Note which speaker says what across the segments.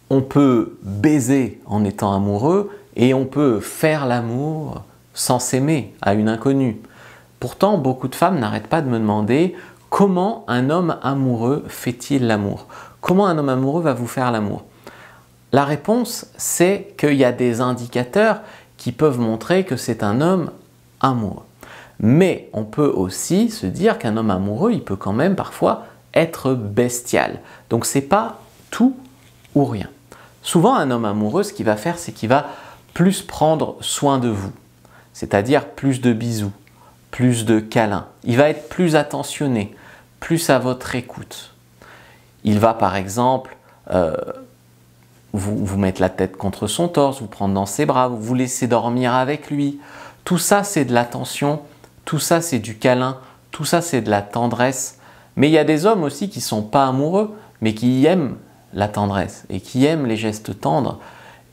Speaker 1: on peut baiser en étant amoureux et on peut faire l'amour sans s'aimer à une inconnue. Pourtant, beaucoup de femmes n'arrêtent pas de me demander comment un homme amoureux fait-il l'amour? Comment un homme amoureux va vous faire l'amour? La réponse, c'est qu'il y a des indicateurs qui peuvent montrer que c'est un homme amoureux. Mais on peut aussi se dire qu'un homme amoureux, il peut quand même parfois être bestial. Donc c'est pas tout ou rien. Souvent, un homme amoureux, ce qu'il va faire, c'est qu'il va plus prendre soin de vous. C'est-à-dire plus de bisous, plus de câlins. Il va être plus attentionné, plus à votre écoute. Il va par exemple vous mettre la tête contre son torse, vous prendre dans ses bras, vous laisser dormir avec lui. Tout ça, c'est de l'attention, tout ça, c'est du câlin, tout ça, c'est de la tendresse. Mais il y a des hommes aussi qui ne sont pas amoureux, mais qui aiment la tendresse et qui aiment les gestes tendres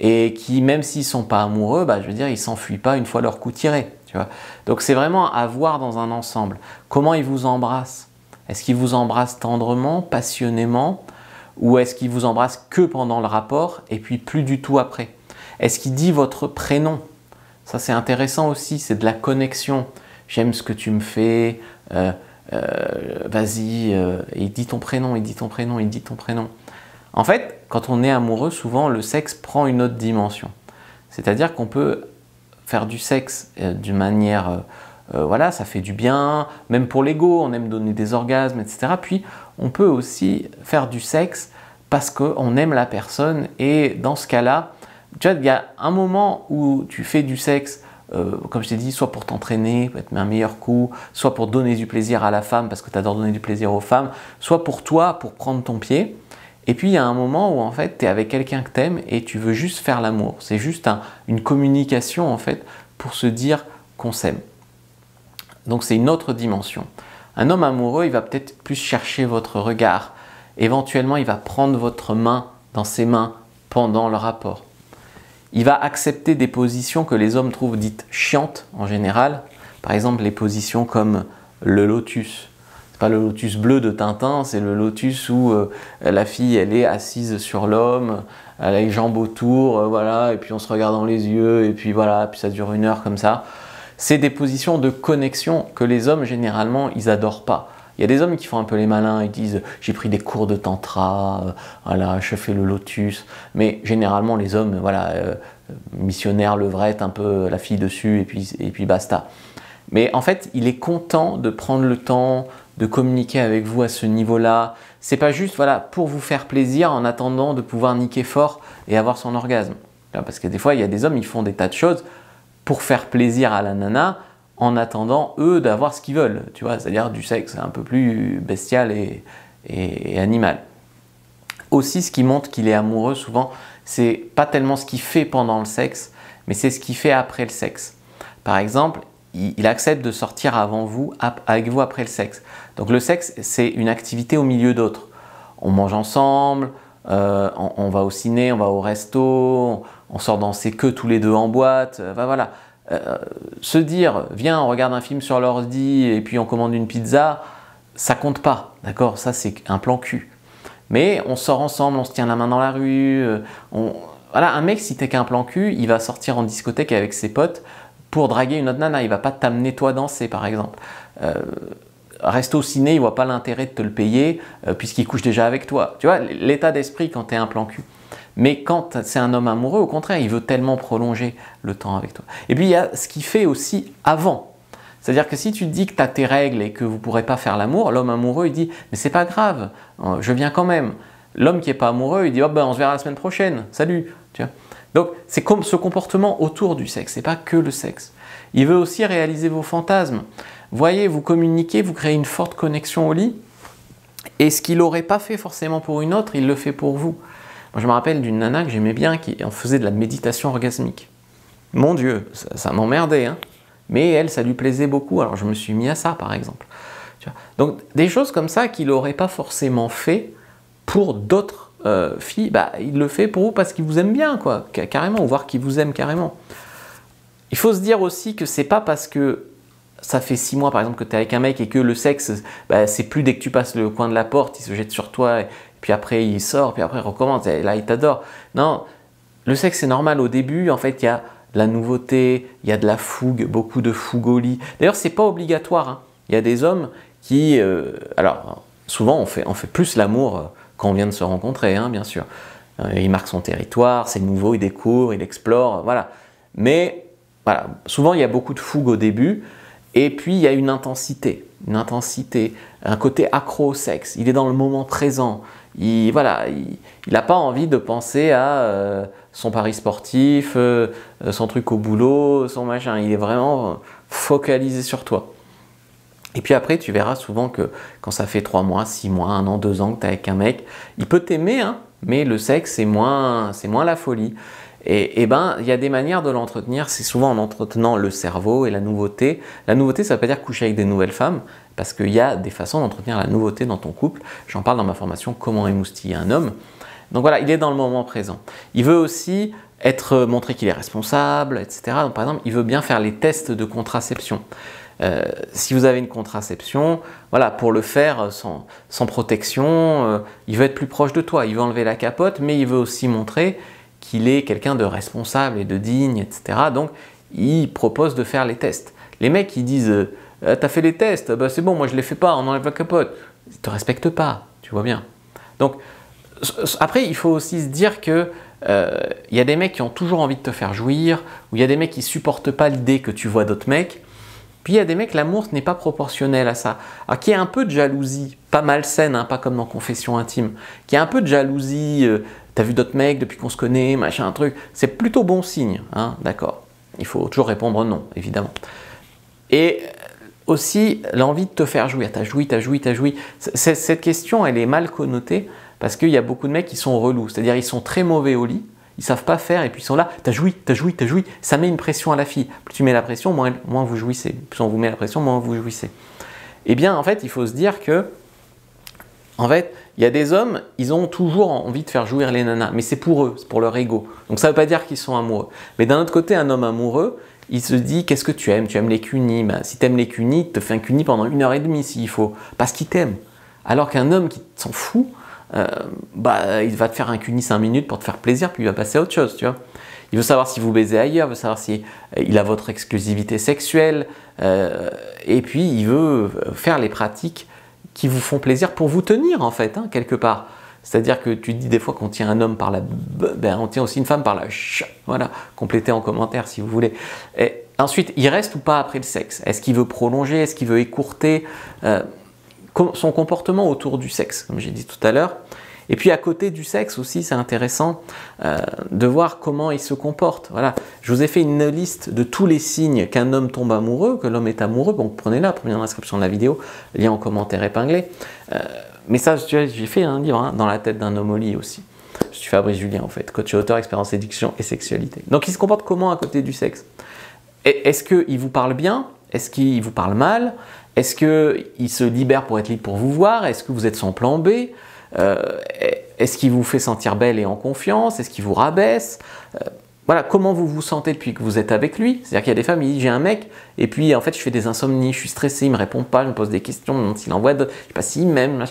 Speaker 1: et qui, même s'ils ne sont pas amoureux, je veux dire, ils ne s'enfuient pas une fois leur coup tiré. Tu vois. Donc c'est vraiment à voir dans un ensemble. Comment ils vous embrassent? Est-ce qu'ils vous embrassent tendrement, passionnément, ou est-ce qu'il vous embrasse que pendant le rapport et puis plus du tout après? Est-ce qu'il dit votre prénom? Ça c'est intéressant aussi, c'est de la connexion. J'aime ce que tu me fais, vas-y, il dit ton prénom, il dit ton prénom, il dit ton prénom. En fait, quand on est amoureux, souvent le sexe prend une autre dimension. C'est-à-dire qu'on peut faire du sexe d'une manière, voilà, ça fait du bien, même pour l'ego, on aime donner des orgasmes, etc. Puis on peut aussi faire du sexe parce qu'on aime la personne et dans ce cas-là, tu vois, il y a un moment où tu fais du sexe, comme je t'ai dit, soit pour t'entraîner, pour être un meilleur coup, soit pour donner du plaisir à la femme parce que tu adores donner du plaisir aux femmes, soit pour toi, pour prendre ton pied. Et puis il y a un moment où en fait tu es avec quelqu'un que tu aimes et tu veux juste faire l'amour. C'est juste une communication en fait pour se dire qu'on s'aime. Donc c'est une autre dimension. Un homme amoureux, il va peut-être plus chercher votre regard. Éventuellement, il va prendre votre main dans ses mains pendant le rapport. Il va accepter des positions que les hommes trouvent dites chiantes en général. Par exemple, les positions comme le lotus. C'est pas le lotus bleu de Tintin, c'est le lotus où la fille elle est assise sur l'homme, elle a les jambes autour, voilà, et puis on se regarde dans les yeux, et puis voilà, puis ça dure 1 heure comme ça. C'est des positions de connexion que les hommes généralement ils adorent pas. Il y a des hommes qui font un peu les malins, ils disent j'ai pris des cours de tantra, voilà, je fais le lotus, mais généralement les hommes, voilà, missionnaire, levrette, un peu la fille dessus et puis basta. Mais en fait, il est content de prendre le temps de communiquer avec vous à ce niveau-là. C'est pas juste voilà, pour vous faire plaisir en attendant de pouvoir niquer fort et avoir son orgasme. Parce que des fois, il y a des hommes, ils font des tas de choses pour faire plaisir à la nana en attendant, eux, d'avoir ce qu'ils veulent. Tu vois, c'est-à-dire du sexe un peu plus bestial et animal. Aussi, ce qui montre qu'il est amoureux, souvent, c'est pas tellement ce qu'il fait pendant le sexe, mais c'est ce qu'il fait après le sexe. Par exemple, il accepte de sortir avec vous après le sexe. Donc le sexe, c'est une activité au milieu d'autres. On mange ensemble, on va au ciné, on va au resto, on sort danser que tous les deux en boîte, voilà. Se dire, viens, on regarde un film sur l'ordi et puis on commande une pizza, ça compte pas, d'accord? Ça, c'est un plan cul. Mais on sort ensemble, on se tient la main dans la rue. Voilà, un mec, si t'es qu'un plan cul, il va sortir en discothèque avec ses potes pour draguer une autre nana. Il va pas t'amener toi danser, par exemple. Rester au ciné, il voit pas l'intérêt de te le payer puisqu'il couche déjà avec toi. Tu vois, l'état d'esprit quand t'es un plan cul. Mais quand c'est un homme amoureux, au contraire, il veut tellement prolonger le temps avec toi. Et puis, il y a ce qu'il fait aussi avant. C'est-à-dire que si tu te dis que tu as tes règles et que vous ne pourrez pas faire l'amour, l'homme amoureux, il dit « mais c'est pas grave, je viens quand même ». L'homme qui n'est pas amoureux, il dit « oh, ben, on se verra la semaine prochaine, salut ». Tu vois. Donc, c'est comme ce comportement autour du sexe, ce n'est pas que le sexe. Il veut aussi réaliser vos fantasmes. Voyez, vous communiquez, vous créez une forte connexion au lit, et ce qu'il n'aurait pas fait forcément pour une autre, il le fait pour vous. Moi, je me rappelle d'une nana que j'aimais bien qui en faisait de la méditation orgasmique. Mon Dieu, ça m'emmerdait, hein. Mais elle, ça lui plaisait beaucoup, alors je me suis mis à ça par exemple. Tu vois. Donc des choses comme ça qu'il n'aurait pas forcément fait pour d'autres filles, il le fait pour vous parce qu'il vous aime bien, quoi, carrément, ou voir qu'il vous aime carrément. Il faut se dire aussi que c'est pas parce que ça fait 6 mois par exemple que tu es avec un mec et que le sexe, c'est plus dès que tu passes le coin de la porte, il se jette sur toi et puis après il sort, puis après il recommence, et là il t'adore. Non, le sexe c'est normal au début, en fait il y a de la nouveauté, il y a de la fougue, beaucoup de fougue au lit. D'ailleurs c'est pas obligatoire, hein. Il y a des hommes qui, alors souvent on fait plus l'amour quand on vient de se rencontrer, hein, bien sûr. Il marque son territoire, c'est nouveau, il découvre, il explore, voilà. Mais voilà, souvent il y a beaucoup de fougue au début, et puis il y a une intensité, un côté accro au sexe. Il est dans le moment présent. Il n'a pas envie de penser à son pari sportif, son truc au boulot, son machin. Il est vraiment focalisé sur toi. Et puis après, tu verras souvent que quand ça fait 3 mois, 6 mois, 1 an, 2 ans que tu es avec un mec, il peut t'aimer, hein, mais le sexe, c'est moins la folie. Et ben, il y a des manières de l'entretenir, c'est souvent en entretenant le cerveau et la nouveauté. La nouveauté, ça ne veut pas dire coucher avec des nouvelles femmes, parce qu'il y a des façons d'entretenir la nouveauté dans ton couple. J'en parle dans ma formation « Comment émoustiller un homme ». Donc voilà, il est dans le moment présent. Il veut aussi montrer qu'il est responsable, etc. Donc par exemple, il veut bien faire les tests de contraception. Si vous avez une contraception, voilà, pour le faire sans protection, il veut être plus proche de toi, il veut enlever la capote, mais il veut aussi montrer qu'il est quelqu'un de responsable et de digne, etc. Donc, il propose de faire les tests. Les mecs, ils disent « T'as fait les tests, bah, c'est bon, moi je les fais pas, on enlève la capote. » Ils ne te respectent pas, tu vois bien. Donc, après, il faut aussi se dire que y a des mecs qui ont toujours envie de te faire jouir, ou il y a des mecs qui supportent pas l'idée que tu vois d'autres mecs. Puis il y a des mecs, l'amour n'est pas proportionnel à ça. Alors qu'il y a un peu de jalousie, pas malsaine, hein, pas comme dans Confession intime, qu'il y a un peu de jalousie, t'as vu d'autres mecs depuis qu'on se connaît, machin, un truc, c'est plutôt bon signe, hein, d'accord. Il faut toujours répondre non, évidemment. Et aussi, l'envie de te faire jouir, t'as joui. Cette question, elle est mal connotée parce qu'il y a beaucoup de mecs qui sont relous, c'est-à-dire ils sont très mauvais au lit, ils savent pas faire et puis ils sont là, t'as joui, ça met une pression à la fille. Plus tu mets la pression, moins vous jouissez. Plus on vous met la pression, moins vous jouissez. Eh bien, en fait, il faut se dire que, en fait, il y a des hommes, ils ont toujours envie de faire jouir les nanas, mais c'est pour eux, c'est pour leur ego. Donc ça ne veut pas dire qu'ils sont amoureux. Mais d'un autre côté, un homme amoureux, il se dit, qu'est-ce que tu aimes? Tu aimes les cunis? Ben, si tu aimes les cunis, il te fait un cuni pendant 1h30 s'il faut, parce qu'il t'aime. Alors qu'un homme qui s'en fout, il va te faire un cuni 5 minutes pour te faire plaisir, puis il va passer à autre chose, tu vois. Il veut savoir si vous baisez ailleurs, il veut savoir si il a votre exclusivité sexuelle, et puis il veut faire les pratiques qui vous font plaisir pour vous tenir en fait, hein, quelque part. C'est-à-dire que tu dis des fois qu'on tient un homme par la on tient aussi une femme par la voilà, complétez en commentaire si vous voulez. Et ensuite, il reste ou pas après le sexe? Est-ce qu'il veut prolonger? Est-ce qu'il veut écourter son comportement autour du sexe, comme j'ai dit tout à l'heure. Et puis à côté du sexe aussi, c'est intéressant de voir comment il se comporte. Voilà. Je vous ai fait une liste de tous les signes qu'un homme tombe amoureux, que l'homme est amoureux. Bon, prenez-la, première description de la vidéo, lien en commentaire épinglé. Mais ça, j'ai fait un livre, hein, Dans la tête d'un homme au lit aussi. Je suis Fabrice Julien en fait, coach et auteur, expérience séduction et sexualité. Donc il se comporte comment à côté du sexe? Est-ce qu'il vous parle bien? Est-ce qu'il vous parle mal? Est-ce qu'il se libère pour être libre pour vous voir? Est-ce que vous êtes son plan B? Est-ce qu'il vous fait sentir belle et en confiance? Est-ce qu'il vous rabaisse? Voilà, comment vous vous sentez depuis que vous êtes avec lui? C'est-à-dire qu'il y a des femmes, ils disent j'ai un mec, et puis en fait je fais des insomnies, je suis stressé, il me répond pas, je me pose des questions, je me demande s'il envoie d'autres, je sais pas s'il m'aime.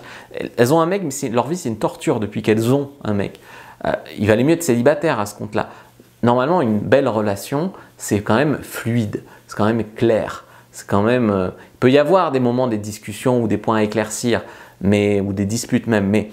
Speaker 1: Elles ont un mec, mais leur vie c'est une torture depuis qu'elles ont un mec. Il valait mieux être célibataire à ce compte-là. Normalement, une belle relation, c'est quand même fluide, c'est quand même clair. C'est quand même, il peut y avoir des moments, des discussions ou des points à éclaircir, ou des disputes même, mais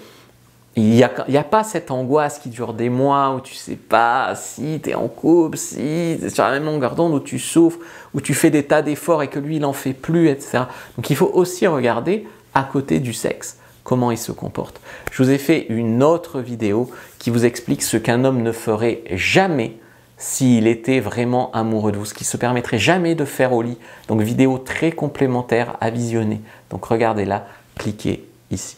Speaker 1: il n'y a pas cette angoisse qui dure des mois où tu ne sais pas si tu es en couple, si tu es sur la même longueur d'onde, où tu souffres, où tu fais des tas d'efforts et que lui il n'en fait plus, etc. Donc il faut aussi regarder à côté du sexe comment il se comporte. Je vous ai fait une autre vidéo qui vous explique ce qu'un homme ne ferait jamais s'il était vraiment amoureux de vous, ce qui ne se permettrait jamais de faire au lit. Donc vidéo très complémentaire à visionner. Donc regardez-la, cliquez ici.